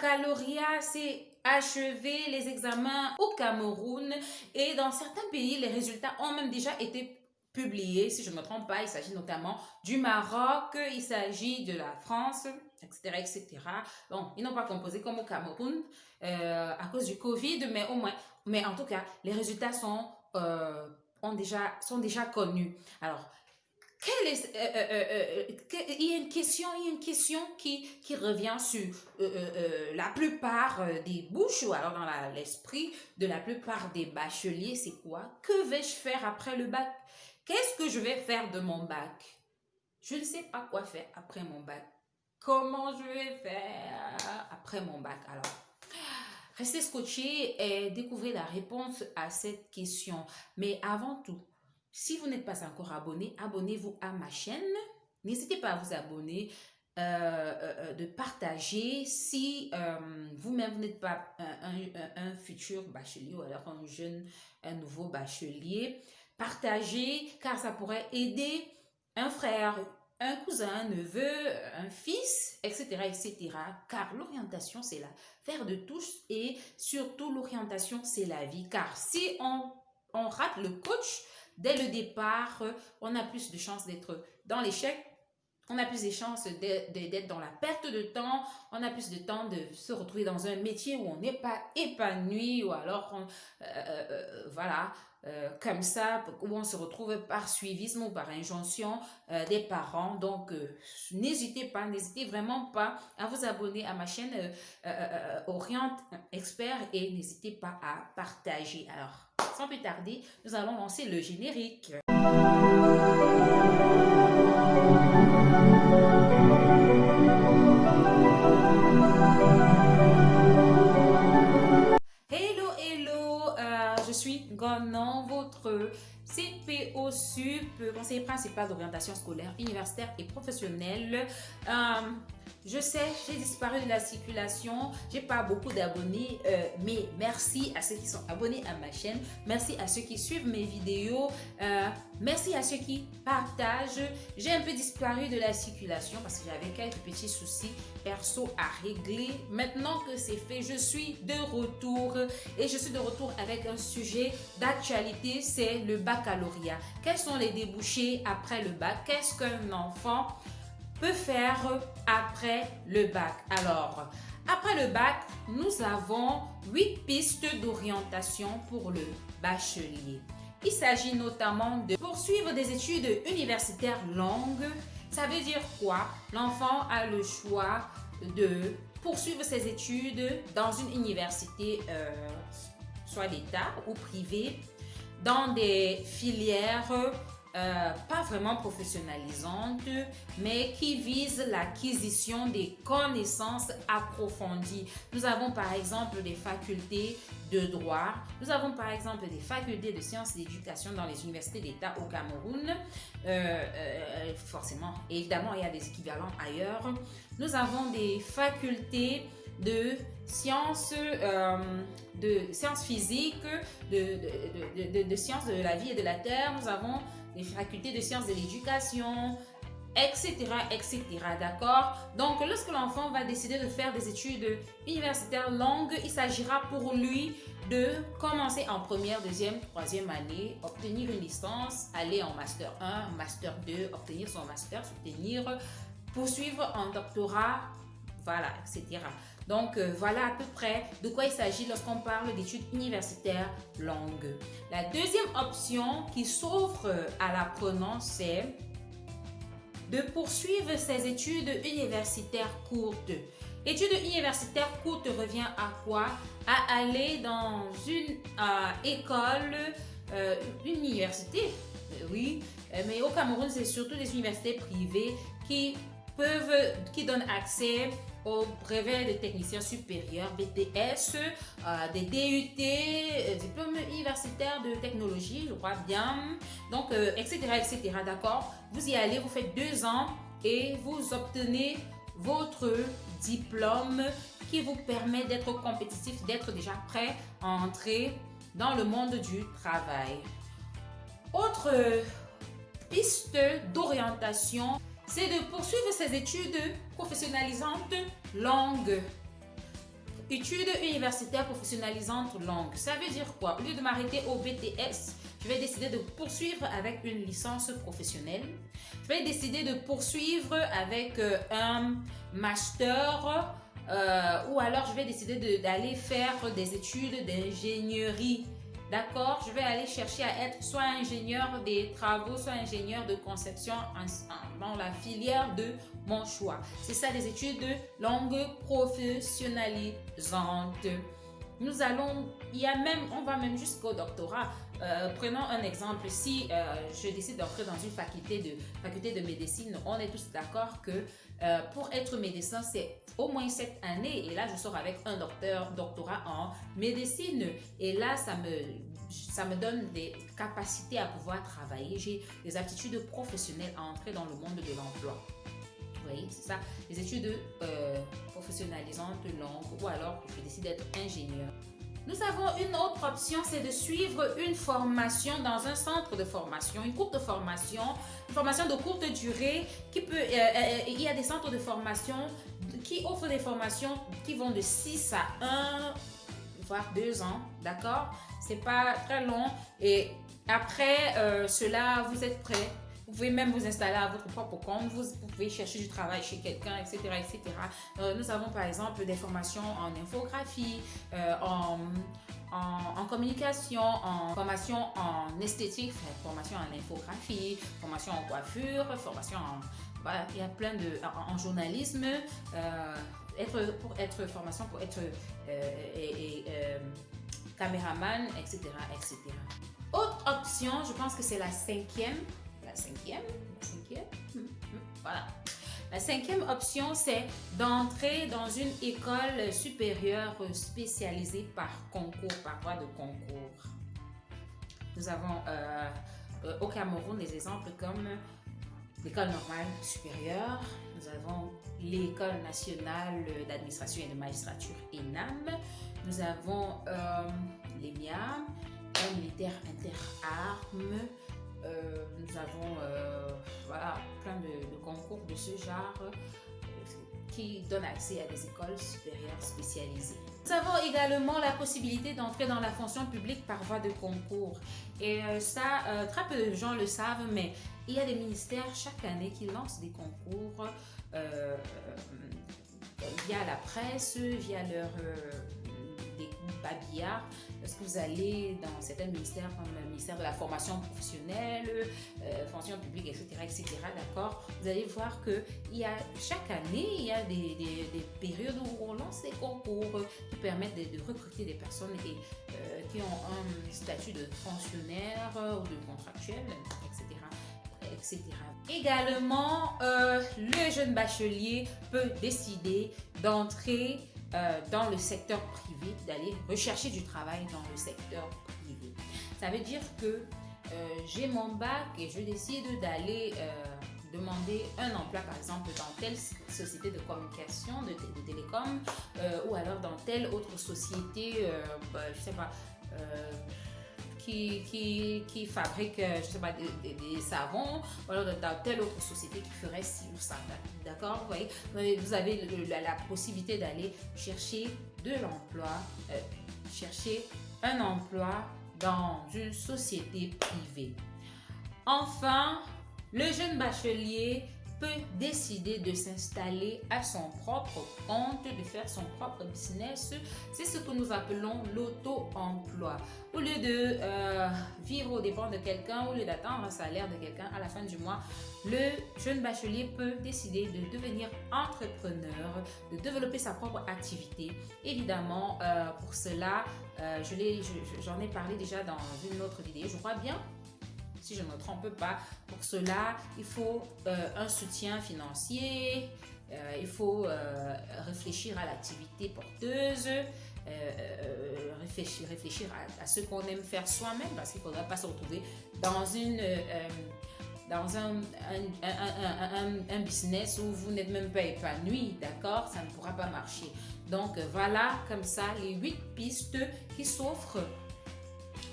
baccalauréat, c'est achever les examens au Cameroun et dans certains pays, les résultats ont même déjà été publiés. Si je ne me trompe pas, il s'agit notamment du Maroc, il s'agit de la France, etc., etc. Bon, ils n'ont pas composé comme au Cameroun à cause du Covid, mais au moins, mais en tout cas, les résultats sont déjà connus. Alors, il y a une question qui revient sur la plupart des bouches ou alors dans l'esprit de la plupart des bacheliers, c'est quoi? Que vais-je faire après le bac? Qu'est-ce que je vais faire de mon bac? Je ne sais pas quoi faire après mon bac. Comment je vais faire après mon bac? Alors, restez scotché et découvrez la réponse à cette question. Mais avant tout, si vous n'êtes pas encore abonné, abonnez-vous à ma chaîne. N'hésitez pas à vous abonner, de partager. Si vous-même vous n'êtes pas un futur bachelier ou alors un nouveau bachelier, partagez car ça pourrait aider un frère, un cousin, un neveu, un fils, etc., etc. Car l'orientation, c'est l'affaire de tous et surtout l'orientation, c'est la vie. Car si on rate le coach dès le départ, on a plus de chances d'être dans l'échec. On a plus de chances d'être dans la perte de temps, on a plus de temps de se retrouver dans un métier où on n'est pas épanoui ou alors, voilà, comme ça, où on se retrouve par suivisme ou par injonction des parents. Donc, n'hésitez vraiment pas à vous abonner à ma chaîne Orient Expert et n'hésitez pas à partager. Alors, sans plus tarder, nous allons lancer le générique. Je suis Gonon, votre CPO Sup, conseiller principal d'orientation scolaire, universitaire et professionnelle. Je sais, j'ai disparu de la circulation, j'ai pas beaucoup d'abonnés, mais merci à ceux qui sont abonnés à ma chaîne, merci à ceux qui suivent mes vidéos, merci à ceux qui partagent. J'ai un peu disparu de la circulation parce que j'avais quelques petits soucis perso à régler. Maintenant que c'est fait, je suis de retour et je suis de retour avec un sujet d'actualité, c'est le baccalauréat. Quels sont les débouchés après le bac? Qu'est-ce qu'un enfant peut faire après le bac? Alors, après le bac, nous avons 8 pistes d'orientation pour le bachelier. Il s'agit notamment de poursuivre des études universitaires longues. Ça veut dire quoi? L'enfant a le choix de poursuivre ses études dans une université, soit d'État ou privée, dans des filières pas vraiment professionnalisantes, mais qui visent l'acquisition des connaissances approfondies. Nous avons par exemple des facultés de droit, nous avons par exemple des facultés de sciences et d'éducation dans les universités d'État au Cameroun. Forcément, évidemment, il y a des équivalents ailleurs. Nous avons des facultés de sciences physiques, de sciences de la vie et de la terre. Nous avons des facultés de sciences de l'éducation, etc., etc., d'accord? Donc, lorsque l'enfant va décider de faire des études universitaires longues, il s'agira pour lui de commencer en première, deuxième, troisième année, obtenir une licence, aller en master 1, master 2, obtenir son master, poursuivre un doctorat, voilà, etc. Donc, voilà à peu près de quoi il s'agit lorsqu'on parle d'études universitaires longues. La deuxième option qui s'offre à l'apprenant, c'est de poursuivre ses études universitaires courtes. Études universitaires courtes revient à quoi? À aller dans une école, une université, oui, mais au Cameroun, c'est surtout des universités privées qui donnent accès au brevet de technicien supérieur, BTS, des DUT, diplôme universitaire de technologie, je crois bien, donc, etc., etc., d'accord? Vous y allez, vous faites 2 ans et vous obtenez votre diplôme qui vous permet d'être compétitif, d'être déjà prêt à entrer dans le monde du travail. Autre piste d'orientation, c'est de poursuivre ses études professionnalisantes longues. Études universitaires professionnalisantes longues. Ça veut dire quoi? Au lieu de m'arrêter au BTS, je vais décider de poursuivre avec une licence professionnelle. Je vais décider de poursuivre avec un master ou alors je vais décider d'aller faire des études d'ingénierie. D'accord? Je vais aller chercher à être soit ingénieur des travaux, soit ingénieur de conception dans la filière de mon choix. C'est ça, les études longues professionnalisantes. Nous allons, on va même jusqu'au doctorat. Prenons un exemple. Si je décide d'entrer dans une faculté de médecine, on est tous d'accord que pour être médecin, c'est au moins 7 années. Et là, je sors avec un doctorat en médecine. Et là, ça me donne des capacités à pouvoir travailler. J'ai des aptitudes professionnelles à entrer dans le monde de l'emploi. Vous voyez, c'est ça, les études professionnalisantes longues, ou alors je décide d'être ingénieur. Nous avons une autre option, c'est de suivre une formation dans un centre de formation, une courte formation, une formation de courte durée qui peut, il y a des centres de formation qui offrent des formations qui vont de 6 à 1, voire 2 ans, d'accord? C'est pas très long et après cela, vous êtes prêts. Vous pouvez même vous installer à votre propre compte, vous pouvez chercher du travail chez quelqu'un, etc. etc. Nous avons par exemple des formations en infographie, en communication, en formation en esthétique, formation en infographie, formation en coiffure, formation en... Voilà, il y a plein de... en journalisme, formation pour être caméraman, etc., etc. Autre option, je pense que c'est la cinquième. Voilà. La cinquième option, c'est d'entrer dans une école supérieure spécialisée par concours, par voie de concours. Nous avons au Cameroun des exemples comme l'école normale supérieure, nous avons l'école nationale d'administration et de magistrature ENAM, nous avons l'EMIAM, un militaire interarmes. Nous avons voilà, plein de concours de ce genre qui donnent accès à des écoles supérieures spécialisées. Nous avons également la possibilité d'entrer dans la fonction publique par voie de concours. Et ça, très peu de gens le savent, mais il y a des ministères chaque année qui lancent des concours via la presse, via leur des babillards. Lorsque vous allez dans certains ministères comme le ministère de la formation professionnelle, fonction publique, etc., d'accord, vous allez voir que chaque année, il y a des périodes où on lance des concours qui permettent de recruter des personnes qui ont un statut de fonctionnaire ou de contractuel, etc. Également, le jeune bachelier peut décider d'entrer dans le secteur privé, d'aller rechercher du travail dans le secteur privé. Ça veut dire que j'ai mon bac et je décide d'aller demander un emploi, par exemple, dans telle société de communication, de télécom, ou alors dans telle autre société, je sais pas, qui fabrique, je sais pas, des savons, ou alors dans telle autre société qui ferait ci ou ça, d'accord? Vous voyez, vous avez la possibilité d'aller chercher de l'emploi, chercher un emploi dans une société privée. Enfin, le jeune bachelier peut décider de s'installer à son propre compte, de faire son propre business. C'est ce que nous appelons l'auto-emploi. Au lieu de vivre aux dépens de quelqu'un, au lieu d'attendre un salaire de quelqu'un à la fin du mois, le jeune bachelier peut décider de devenir entrepreneur, de développer sa propre activité. Évidemment, pour cela, j'en ai parlé déjà dans une autre vidéo, je crois bien. Si je ne me trompe pas, pour cela, il faut un soutien financier, il faut réfléchir à l'activité porteuse, réfléchir à ce qu'on aime faire soi-même, parce qu'il ne faudra pas se retrouver dans un business où vous n'êtes même pas épanoui, d'accord? Ça ne pourra pas marcher. Donc voilà, comme ça, les 8 pistes qui s'offrent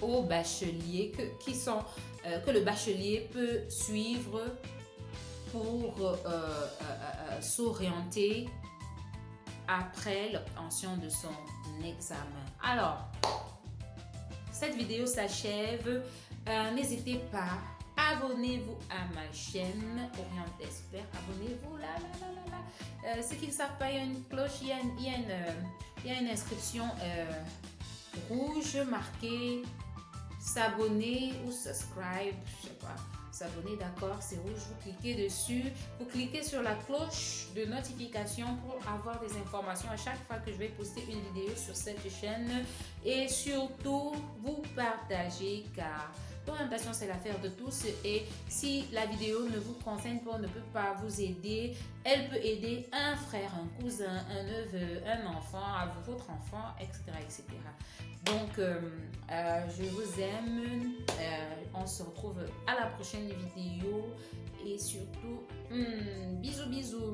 aux bacheliers, que le bachelier peut suivre pour s'orienter après l'obtention de son examen. Alors, cette vidéo s'achève. N'hésitez pas, abonnez-vous à ma chaîne Oriente Expert. Abonnez-vous là. Ceux qui ne savent pas, il y a une cloche, il y a une inscription rouge marquée s'abonner ou subscribe, je sais pas. S'abonner, d'accord, c'est rouge, vous cliquez dessus, vous cliquez sur la cloche de notification pour avoir des informations à chaque fois que je vais poster une vidéo sur cette chaîne, et surtout vous partagez, car l'orientation c'est l'affaire de tous, et si la vidéo ne vous concerne pas, ne peut pas vous aider, elle peut aider un frère, un cousin, un neveu, un enfant, votre enfant, etc. etc. Donc, je vous aime. On se retrouve à la prochaine vidéo. Et surtout, bisous, bisous.